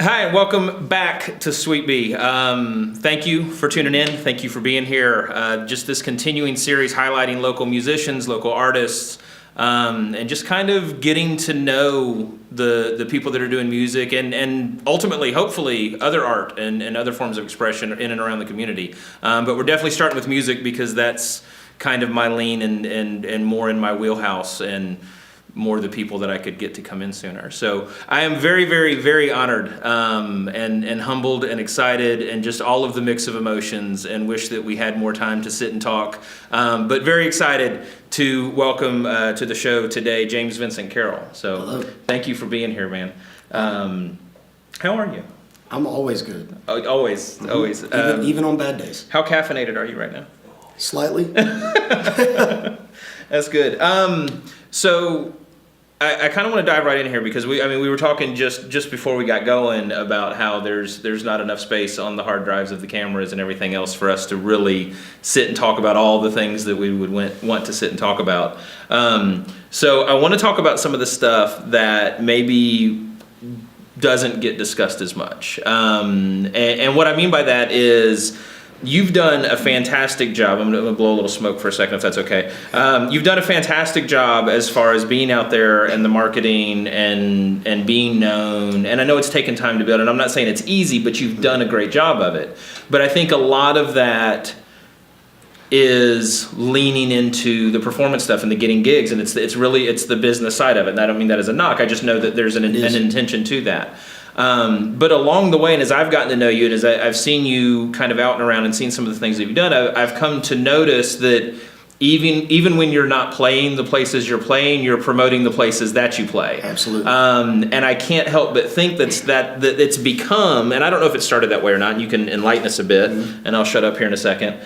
Hi, and welcome back to Sweet Bee. Thank you for tuning in. Thank you for being here. Just this continuing series highlighting local musicians, local artists, and just kind of getting to know the people that are doing music and ultimately, hopefully, other art and other forms of expression in and around the community. But we're definitely starting with music because that's kind of my lean and more in my wheelhouse and more the people that I could get to come in sooner. So I am very, very, very honored and humbled and excited and just all of the mix of emotions and wish that we had more time to sit and talk. But very excited to welcome to the show today, James Vincent Carroll. So Hello. Thank you for being here, man. How are you? I'm always good. Always. Even on bad days. How caffeinated are you right now? Slightly. That's good. So I kind of want to dive right in here because we were talking just before we got going about how there's not enough space on the hard drives of the cameras and everything else for us to really sit and talk about all the things that we would want to sit and talk about. So I want to talk about some of the stuff that maybe doesn't get discussed as much. And what I mean by that is you've done a fantastic job. I'm going to blow a little smoke for a second if that's okay. You've done a fantastic job as far as being out there and the marketing and being known. And I know it's taken time to build, and I'm not saying it's easy, but you've done a great job of it. But I think a lot of that is leaning into the performance stuff and the getting gigs, and it's the business side of it. And I don't mean that as a knock. I just know that there's an intention to that. But along the way, and as I've gotten to know you, and as I've seen you kind of out and around and seen some of the things that you've done, I've come to notice that even when you're not playing the places you're playing, you're promoting the places that you play. Absolutely. And I can't help but think that it's become, and I don't know if it started that way or not, and you can enlighten us a bit, and I'll shut up here in a second.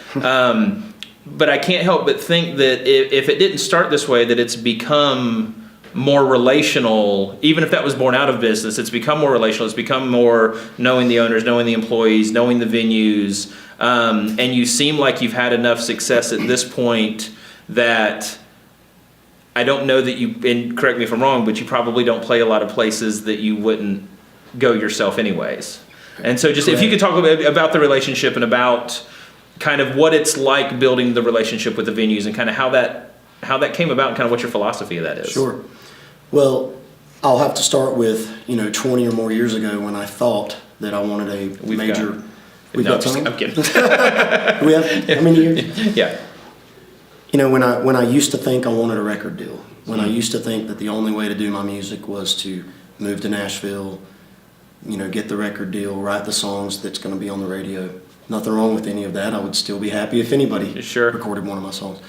But I can't help but think that if it didn't start this way, that it's become more relational. Even if that was born out of business, it's become more relational. It's become more knowing the owners, knowing the employees, knowing the venues, and you seem like you've had enough success at this point that I don't know that you, and correct me if I'm wrong, but you probably don't play a lot of places that you wouldn't go yourself anyways. And so just Correct. If you could talk a bit about the relationship and about kind of what it's like building the relationship with the venues and kind of how that came about and kind of what your philosophy of that is. Sure. Well, I'll have to start with 20 or more years ago when I thought that I wanted a major. We've got time. I'm kidding. We have how many years? Yeah. When I used to think I wanted a record deal, when I used to think that the only way to do my music was to move to Nashville, get the record deal, write the songs that's going to be on the radio. Nothing wrong with any of that. I would still be happy if anybody recorded one of my songs.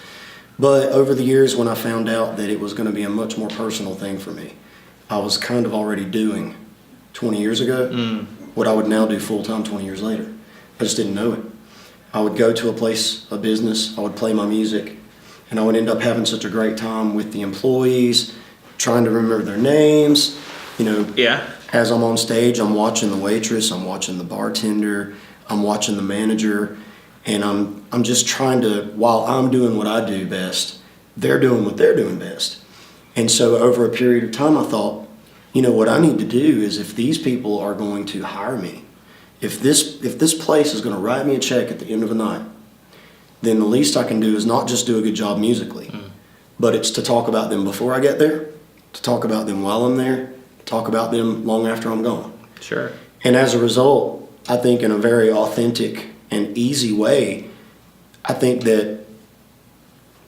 But over the years, when I found out that it was going to be a much more personal thing for me, I was kind of already doing 20 years ago what I would now do full-time 20 years later. I just didn't know it. I would go to a place, a business, I would play my music, and I would end up having such a great time with the employees, trying to remember their names. As I'm on stage, I'm watching the waitress, I'm watching the bartender, I'm watching the manager, and I'm just trying to, while I'm doing what I do best, they're doing what they're doing best. And so over a period of time, I thought, what I need to do is if these people are going to hire me, if this place is going to write me a check at the end of the night, then the least I can do is not just do a good job musically, but it's to talk about them before I get there, to talk about them while I'm there, to talk about them long after I'm gone. Sure. And as a result, I think in a very authentic and easy way, I think that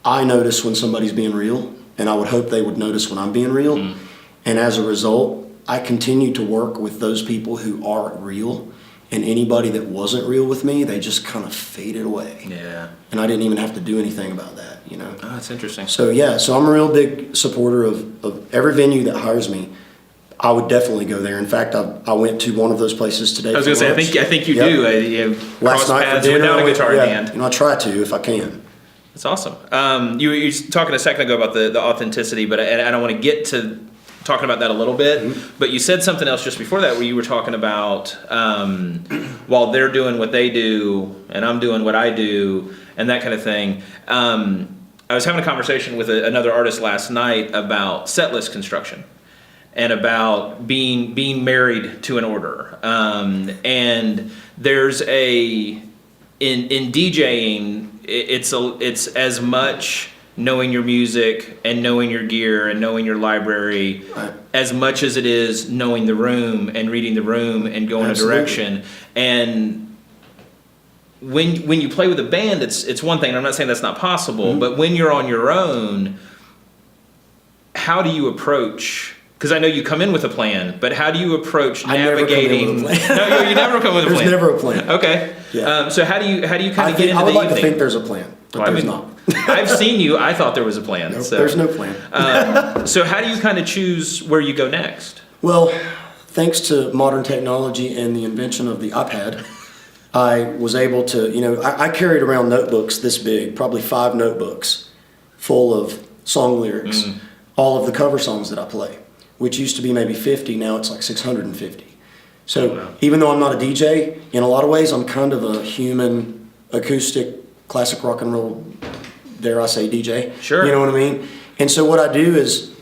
I notice when somebody's being real, and I would hope they would notice when I'm being real. And as a result, I continue to work with those people who are real, and anybody that wasn't real with me, they just kind of faded away. Yeah. And I didn't even have to do anything about that, Oh, that's interesting. So I'm a real big supporter of every venue that hires me. I would definitely go there. In fact, I went to one of those places today. I was going to say, I think you do. Last night paths without a guitar in hand. I try to if I can. That's awesome. You were talking a second ago about the authenticity, but I don't want to get to talking about that a little bit. But you said something else just before that where you were talking about while they're doing what they do and I'm doing what I do and that kind of thing. I was having a conversation with another artist last night about Setlist Construction. and about being married to an order. And there's in DJing, it's as much knowing your music and knowing your gear and knowing your library, Right. as much as it is knowing the room and reading the room and going Absolutely. a direction. And when you play with a band, it's one thing, and I'm not saying that's not possible, but when you're on your own, how do you approach? Because I know you come in with a plan, but how do you approach I never come in navigating? with a plan. No, you never come with a There's plan. never a plan. Okay. Yeah. So how do you kind of get into I would the like to evening? think there's a plan, but Well, there's not. I've seen you. I thought there was a plan. Nope, So. there's no plan. So how do you kind of choose where you go next? Well, thanks to modern technology and the invention of the iPad, I was able to, I carried around notebooks this big, probably 5 notebooks full of song lyrics, all of the cover songs that I play, which used to be maybe 50, now it's like 650. So Wow. even though I'm not a DJ, in a lot of ways I'm kind of a human, acoustic, classic rock and roll, dare I say DJ. Sure. You know what I mean? And so what I do is,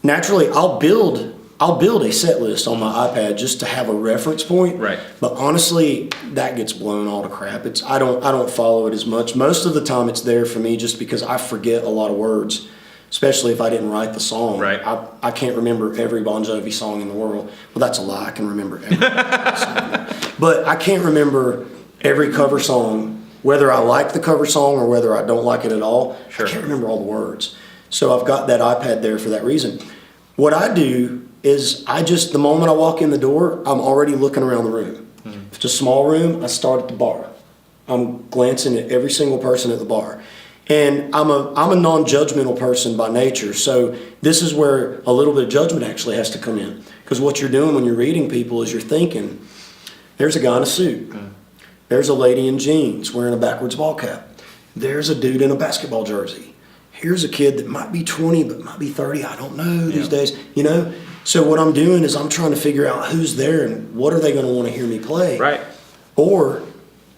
naturally, I'll build a set list on my iPad just to have a reference point. Right. But honestly, that gets blown all to crap. I don't follow it as much. Most of the time it's there for me just because I forget a lot of words, especially if I didn't write the song. Right. I can't remember every Bon Jovi song in the world. Well, that's a lie. I can remember every song. But I can't remember every cover song, whether I like the cover song or whether I don't like it at all. Sure. I can't remember all the words. So I've got that iPad there for that reason. What I do is the moment I walk in the door, I'm already looking around the room. If it's a small room, I start at the bar. I'm glancing at every single person at the bar. And I'm a non-judgmental person by nature, so this is where a little bit of judgment actually has to come in. Because what you're doing when you're reading people is you're thinking, there's a guy in a suit. There's a lady in jeans wearing a backwards ball cap. There's a dude in a basketball jersey. Here's a kid that might be 20 but might be 30. I don't know these days, So what I'm doing is I'm trying to figure out who's there and what are they going to want to hear me play. Right. Or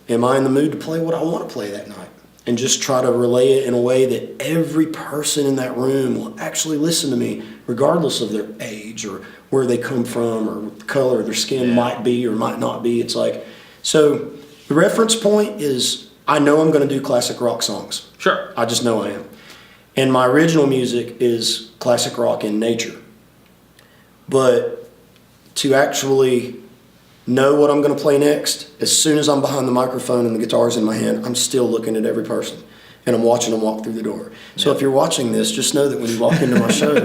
am I in the mood to play what I want to play that night? And just try to relay it in a way that every person in that room will actually listen to me, regardless of their age or where they come from or what the color of their skin might be or might not be. It's like, so the reference point is I know I'm going to do classic rock songs. Sure. I just know I am. And my original music is classic rock in nature. But to actually know what I'm going to play next, as soon as I'm behind the microphone and the guitar's in my hand, I'm still looking at every person. And I'm watching them walk through the door. So if you're watching this, just know that when you walk into my show,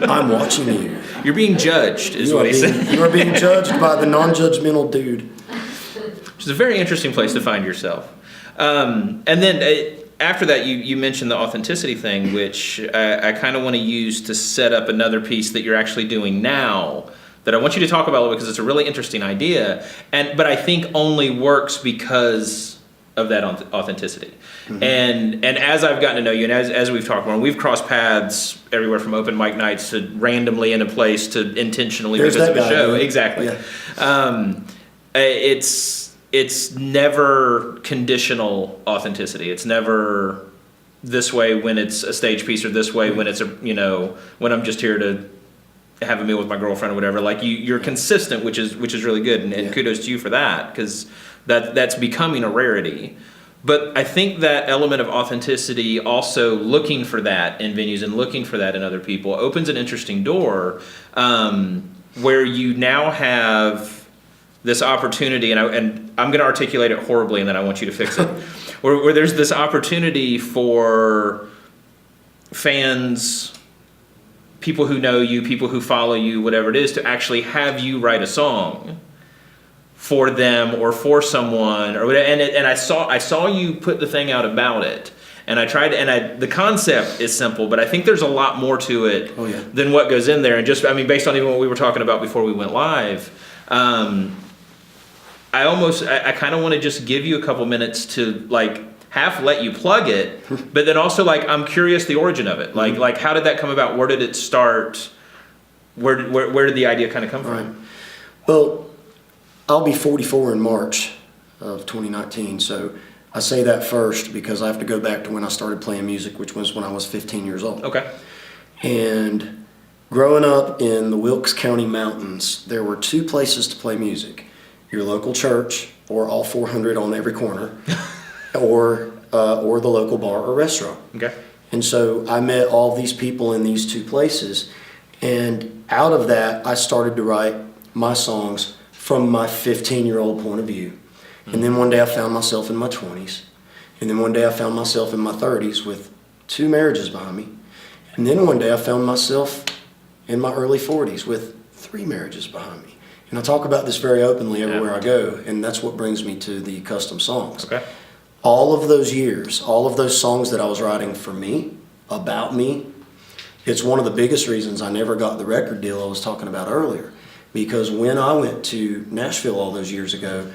I'm watching you. You're being judged, is what he said. You are being judged by the non-judgmental dude. Which is a very interesting place to find yourself. And then after that, you mentioned the authenticity thing, which I kind of want to use to set up another piece that you're actually doing now that I want you to talk about because it's a really interesting idea, but I think only works because of that authenticity. Mm-hmm. And as I've gotten to know you, and as we've talked more, and we've crossed paths everywhere from open mic nights to randomly in a place to intentionally There's because of a that guy, show. man. Exactly. Yeah. It's never conditional authenticity. It's never this way when it's a stage piece or this way when it's when I'm just here to have a meal with my girlfriend or whatever. Like you're consistent, which is really good, and kudos to you for that because that's becoming a rarity. But I think that element of authenticity, also looking for that in venues and looking for that in other people, opens an interesting door where you now have this opportunity, and I'm going to articulate it horribly, and then I want you to fix it, where there's this opportunity for fans, people who know you, people who follow you, whatever it is, to actually have you write a song for them or for someone or whatever. And I saw you put the thing out about it, and I tried, the concept is simple, but I think there's a lot more to it than what goes in there. And just, based on even what we were talking about before we went live, I kind of want to just give you a couple minutes to half let you plug it, but then also I'm curious the origin of it. Like how did that come about? Where did it start? Where did the idea kind of come from? Right. Well, I'll be 44 in March of 2019, so I say that first because I have to go back to when I started playing music, which was when I was 15 years old. Okay. And Growing up in the Wilkes County mountains, there were two places to play music: your local church, or all 400 on every corner, or the local bar or restaurant. Okay. And so I met all these people in these two places, and out of that, I started to write my songs from my 15-year-old point of view. And then one day I found myself in my 20s, and then one day I found myself in my 30s with 2 marriages behind me, and then one day I found myself in my early 40s with 3 marriages behind me. And I talk about this very openly everywhere I go, and that's what brings me to the custom songs. Okay. All of those years, all of those songs that I was writing for me, about me, it's one of the biggest reasons I never got the record deal I was talking about earlier. Because when I went to Nashville all those years ago,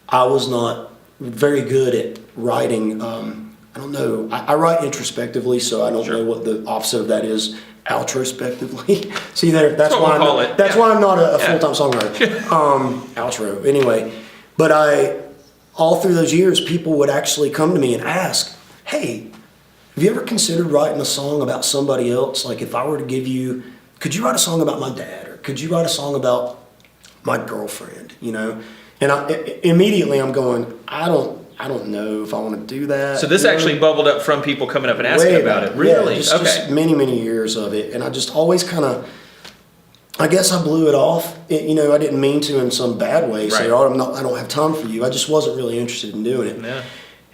I was not very good at writing. I don't know. I write introspectively, so I don't know what the opposite of that is. Outrospectively. See there. That's why I'm not a full-time songwriter. Outro. Anyway, but all through those years, people would actually come to me and ask, "Hey, have you ever considered writing a song about somebody else? Like, if I were to give you, could you write a song about my dad, or could you write a song about my girlfriend?" You know, and immediately I'm going, I don't know if I want to do that. So this actually bubbled up from people coming up and asking about it. Really? Yeah, just many years of it, and I just always kind of, I guess I blew it off. You know, I didn't mean to in some bad way. Say, "Oh, I don't have time for you." I just wasn't really interested in doing it. Yeah.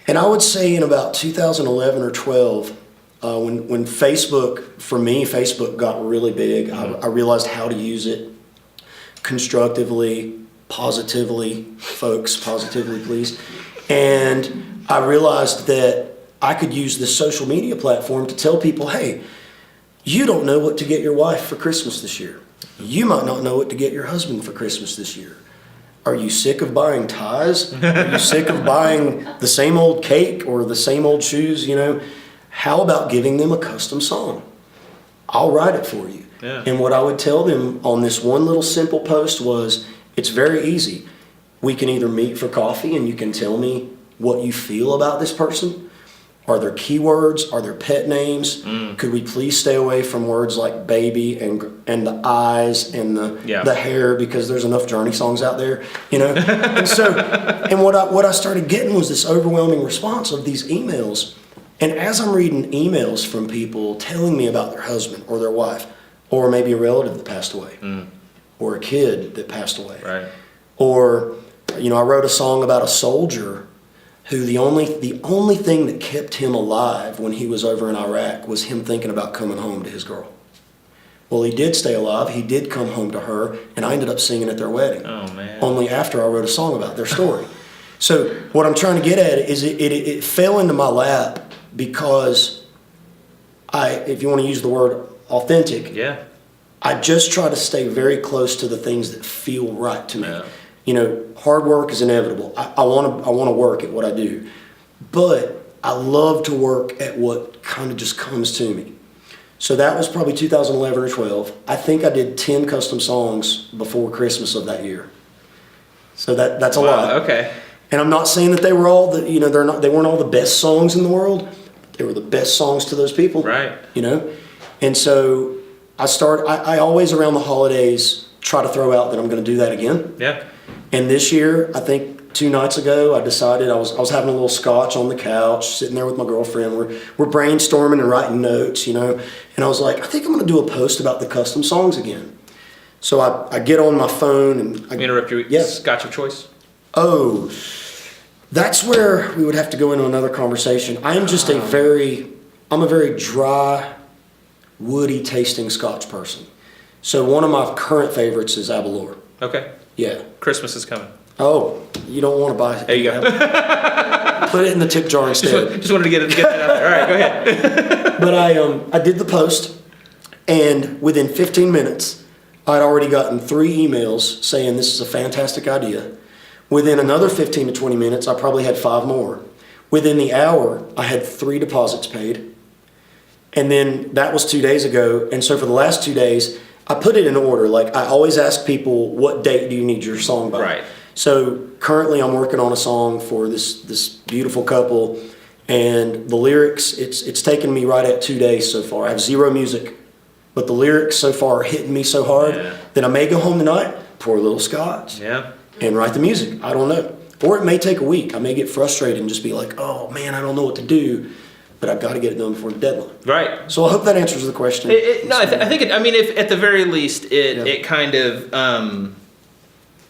And I would say in about 2011 or 12, when Facebook, for me, Facebook got really big. I realized how to use it constructively, positively, folks, positively, please. And I realized that I could use this social media platform to tell people, "Hey, you don't know what to get your wife for Christmas this year. You might not know what to get your husband for Christmas this year. Are you sick of buying ties? Are you sick of buying the same old cake or the same old shoes? You know, how about giving them a custom song? I'll write it for you." Yeah. And what I would tell them on this one little simple post was, it's very easy. We can either meet for coffee and you can tell me what you feel about this person. Are there keywords? Are there pet names? Could we please stay away from words like baby and the eyes and the hair, because there's enough Journey songs out there, you know? and what I started getting was this overwhelming response of these emails. And as I'm reading emails from people telling me about their husband or their wife, or maybe a relative that passed away, or a kid that passed away, right? Or, you know, I wrote a song about a soldier who the only thing that kept him alive when he was over in Iraq was him thinking about coming home to his girl. Well, he did stay alive. He did come home to her, and I ended up singing at their wedding. Oh, man. Only after I wrote a song about their story. So what I'm trying to get at is it fell into my lap because if you want to use the word authentic, I just try to stay very close to the things that feel right to me. Yeah. You know, hard work is inevitable. I want to work at what I do, but I love to work at what kind of just comes to me. So that was probably 2011 or 12. I think I did 10 custom songs before Christmas of that year. So that's a lot. Okay. And I'm not saying that they were all they weren't all the best songs in the world. They were the best songs to those people. Right. You know, and so I always around the holidays try to throw out that I'm going to do that again. Yeah. And this year, I think 2 nights ago, I decided I was having a little scotch on the couch, sitting there with my girlfriend. We're brainstorming and writing notes, you know. And I was like, I think I'm going to do a post about the custom songs again. So I get on my phone and Let me interrupt you. Yes. Scotch of choice. Oh, that's where we would have to go into another conversation. I'm a very dry, woody tasting Scotch person. So one of my current favorites is Aberlour. Okay. Yeah. Christmas is coming. Oh, you don't want to buy it. There you go. Put it in the tip jar instead. Just wanted to get that out there. All right, go ahead. But I did the post, and within 15 minutes, I'd already gotten 3 emails saying this is a fantastic idea. Within another 15 to 20 minutes, I probably had 5 more. Within the hour, I had 3 deposits paid. And then that was 2 days ago. And so for the last 2 days, I put it in order. Like, I always ask people, what date do you need your song by? Right. So currently I'm working on a song for this beautiful couple, and the lyrics, it's taken me right at 2 days so far. I have 0 music but the lyrics so far are hitting me so hard that I may go home tonight, pour a little scotch, and write the music. I don't know. Or it may take a week. I may get frustrated and just be like, oh man, I don't know what to do, but I've got to get it done before the deadline. Right. So I hope that answers the question. I think if at the very least it kind of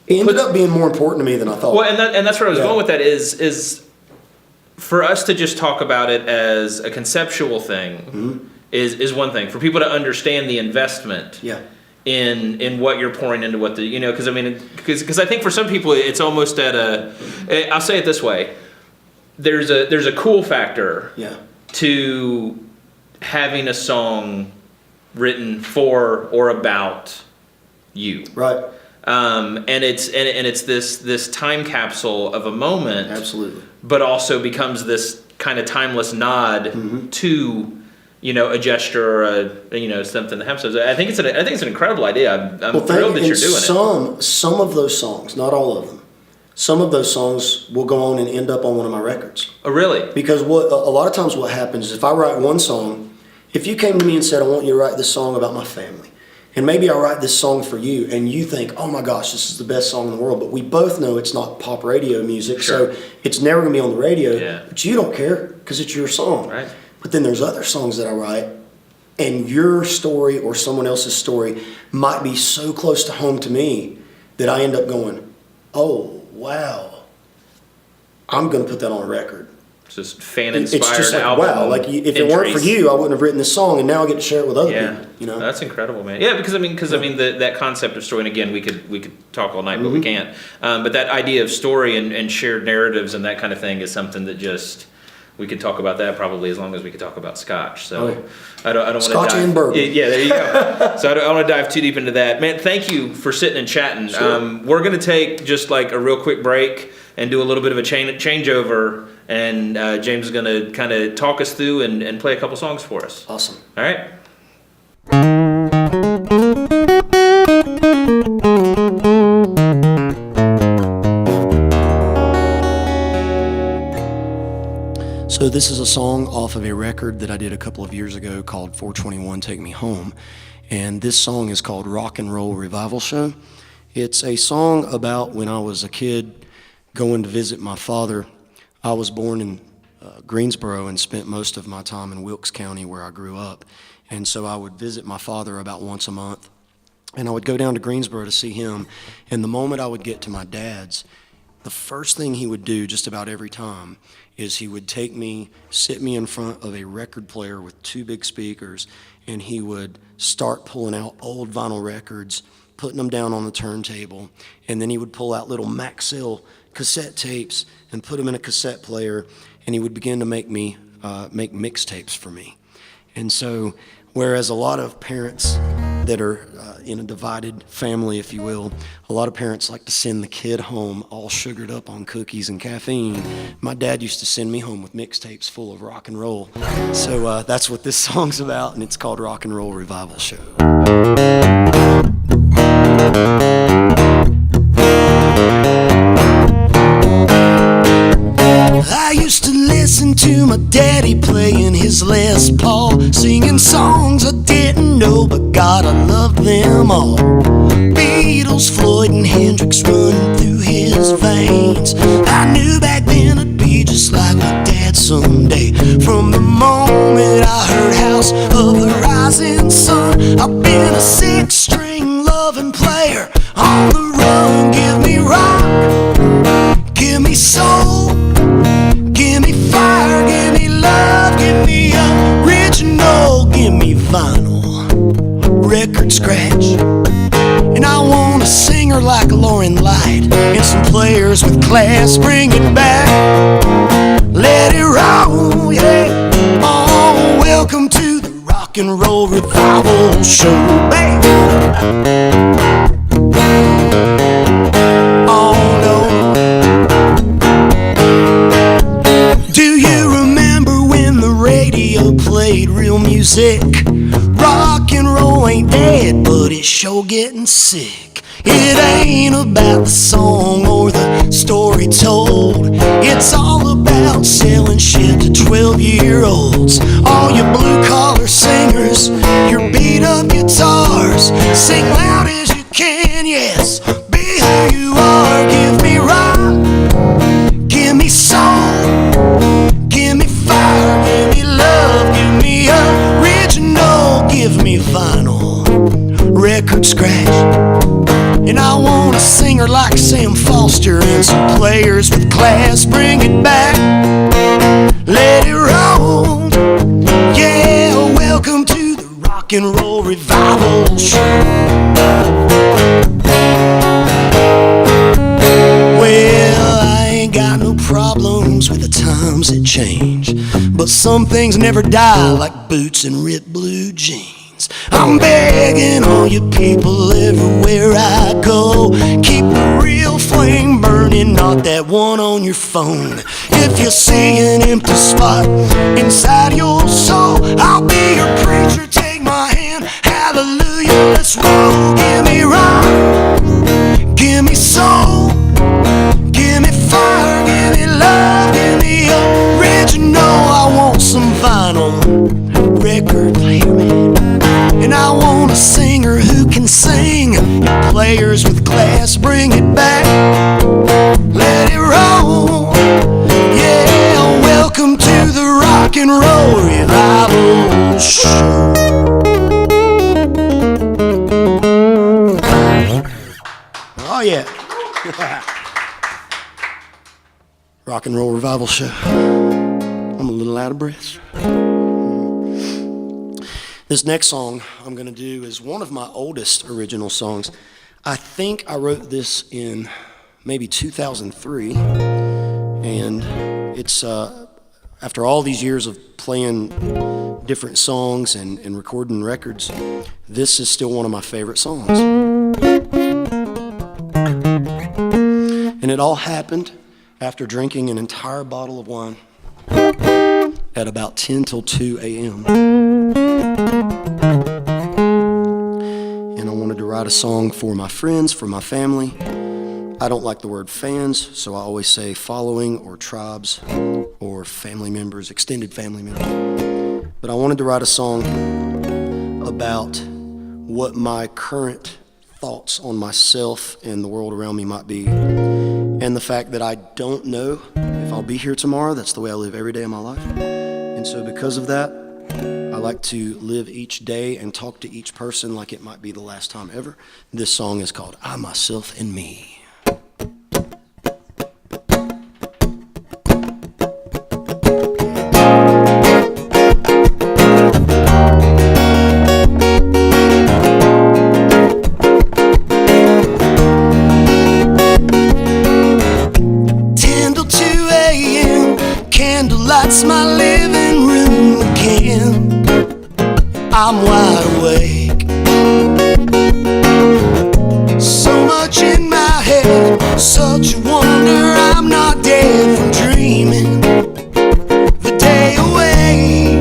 it ended up being more important to me than I thought. Well, and that's where I was going with that is for us to just talk about it as a conceptual thing is one thing. For people to understand the investment in what you're pouring into what the, because I think for some people it's almost I'll say it this way. There's a cool factor to having a song written for or about you. Right. And it's this time capsule of a moment. Absolutely. But also becomes this kind of timeless nod to, a gesture or something that happens. I think it's an incredible idea. I'm thrilled that you're doing it. Some of those songs, not all of them, some of those songs will go on and end up on one of my records. Oh, really? Because a lot of times what happens is if I write one song, if you came to me and said, I want you to write this song about my family, and maybe I write this song for you, and you think, oh my gosh, this is the best song in the world, but we both know it's not pop radio music, so it's never going to be on the radio, but you don't care because it's your song. Right. But then there's other songs that I write, and your story or someone else's story might be so close to home to me that I end up going, oh, wow, I'm going to put that on a record. It's just fan-inspired It's just like, album. wow, like if it weren't for you, I wouldn't have written this song, and now I get to share it with other people. That's incredible, man. Yeah, because that concept of story, and again, we could talk all night, but we can't. But that idea of story and shared narratives and that kind of thing is something that just we could talk about that probably as long as we could talk about Scotch. So I don't want to Scotch and bourbon. Yeah, there you go. So I don't want to dive too deep into that, man. Thank you for sitting and chatting. Sure. We're gonna take just like a real quick break and do a little bit of a changeover. And James is going to kind of talk us through and play a couple songs for us. Awesome. All right. So this is a song off of a record that I did a couple of years ago called 421 Take Me Home. And this song is called Rock and Roll Revival Show. It's a song about when I was a kid going to visit my father. I was born in Greensboro and spent most of my time in Wilkes County where I grew up. And so I would visit my father about once a month. And I would go down to Greensboro to see him. And the moment I would get to my dad's, the first thing he would do just about every time is he would take me, sit me in front of a record player with two big speakers, and he would start pulling out old vinyl records, putting them down on the turntable, and then he would pull out little Maxell cassette tapes and put them in a cassette player, and he would begin to make mixtapes for me. And so, whereas a lot of parents that are in a divided family, if you will, a lot of parents like to send the kid home all sugared up on cookies and caffeine. My dad used to send me home with mixtapes full of rock and roll. So that's what this song's about, and it's called Rock and Roll Revival Show. I used to listen to my daddy playing his Les Paul, singing songs I didn't know, but God, I loved them all. Beatles, Floyd, and Hendrix running through his veins. I knew back then I'd be just like my dad someday. From the moment I heard House of the Rising Sun, I've been a six-string loving player on the run. Give me rock, give me soul, give me fire, give me love, give me original, give me vinyl, record scratch. And I want a singer like Lauren Light and some players with class. Bring it back, let it roll, yeah. Oh, welcome to the Rock and Roll Revival Show, baby. Oh no. Do you remember when the radio played real music? Rock and roll ain't dead, but it's sure getting sick. It ain't about the song or the story told. It's all about selling shit to 12-year-olds. All you blue-collar singers, you're beat of guitars. Sing loud as you can, yes. Be who you are. Give me rock, give me soul, give me fire, give me love, give me original, give me vinyl, record scratch. And I want a singer like Sam Foster and some players with class. Bring it back, let it roll. Yeah, welcome to the rock and roll revival show. Well, I ain't got no problems with the times that change, but some things never die, like boots and ripped blue jeans. I'm begging all you people everywhere I go, keep the real flame burning, not that one on your phone. If you see an empty spot inside your soul, I'll be your preacher, take my hand, hallelujah, let's roll. Give me rock, give me soul, give me fire, give me love, give me original. I want some vinyl, record player, man. And I want a singer who can sing. Players with class, bring it back, let it roll. Yeah, welcome to the rock and roll revival show. Oh yeah. Rock and roll revival show. I'm a little out of breath. This next song I'm going to do is one of my oldest original songs. I think I wrote this in maybe 2003, and it's after all these years of playing different songs and recording records, this is still one of my favorite songs. And it all happened after drinking an entire bottle of wine at about 10 till 2 a.m. And I wanted to write a song for my friends, for my family. I don't like the word fans, so I always say following or tribes or family members, extended family members. But I wanted to write a song about what my current thoughts on myself and the world around me might be, and the fact that I don't know if I'll be here tomorrow. That's the way I live every day of my life. And so because of that, I like to live each day and talk to each person like it might be the last time ever. This song is called I, Myself, and Me. Candlelight's my living room again. I'm wide awake. So much in my head, such a wonder I'm not dead from dreaming the day away.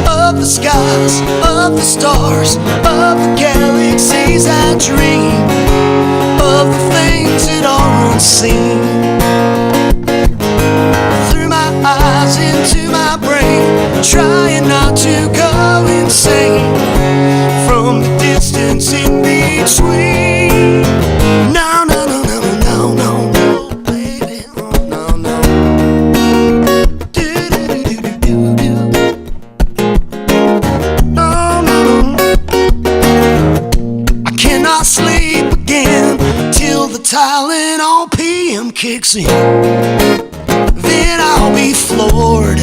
Of the skies, of the stars, of the galaxies I dream, of the things that are unseen. Into my brain, trying not to go insane from the distance in between. No, no, no, no, no, no, no, baby, no, no. Do, do, do, do, do, do. No, no, no. I cannot sleep again till the Tylenol PM kicks in. Then I'll be floored.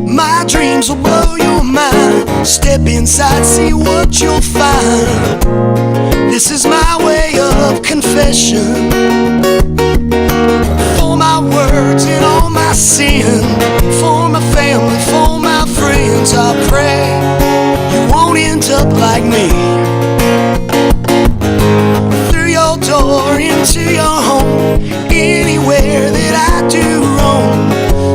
My dreams will blow your mind. Step inside, see what you'll find. This is my way of confession. For my words and all my sin, for my family, for my friends, I pray you won't end up like me. Through your door, into your home, anywhere that I do wrong,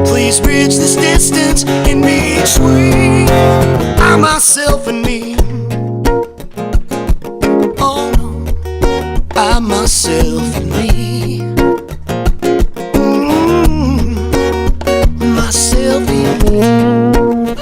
please bridge this distance in between I, myself, and me. Oh no, I, myself, and me. Myself and me.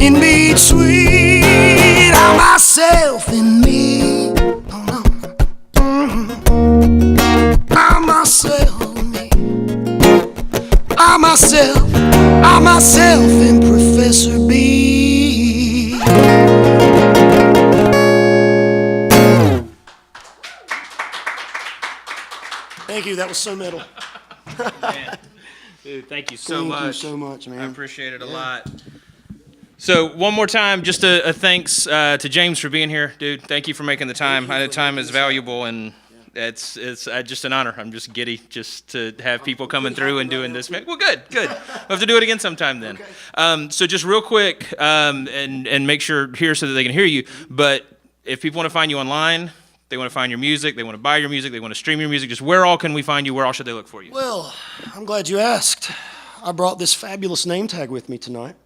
In between, I'm myself and me. Oh, no. I'm myself and me. I'm myself and Professor B. Thank you. That was so metal. Man. Dude, thank you so much. Thank you so much, man. I appreciate it a lot. So one more time, just a thanks to James for being here, dude. Thank you for making the time. I know time is valuable, and it's just an honor. I'm just giddy just to have people coming through and doing this. Well, good. We'll have to do it again sometime then. Okay. So just real quick, and make sure here so that they can hear you. But if people want to find you online, they want to find your music, they want to buy your music, they want to stream your music, just where all can we find you? Where all should they look for you? Well, I'm glad you asked. I brought this fabulous name tag with me tonight.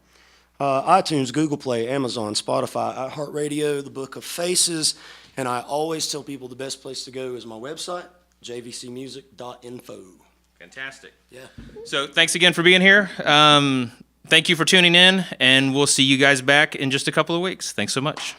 iTunes, Google Play, Amazon, Spotify, iHeartRadio, the Book of Faces, and I always tell people the best place to go is my website, jvcmusic.info. Fantastic. Yeah. So thanks again for being here. Thank you for tuning in, and we'll see you guys back in just a couple of weeks. Thanks so much.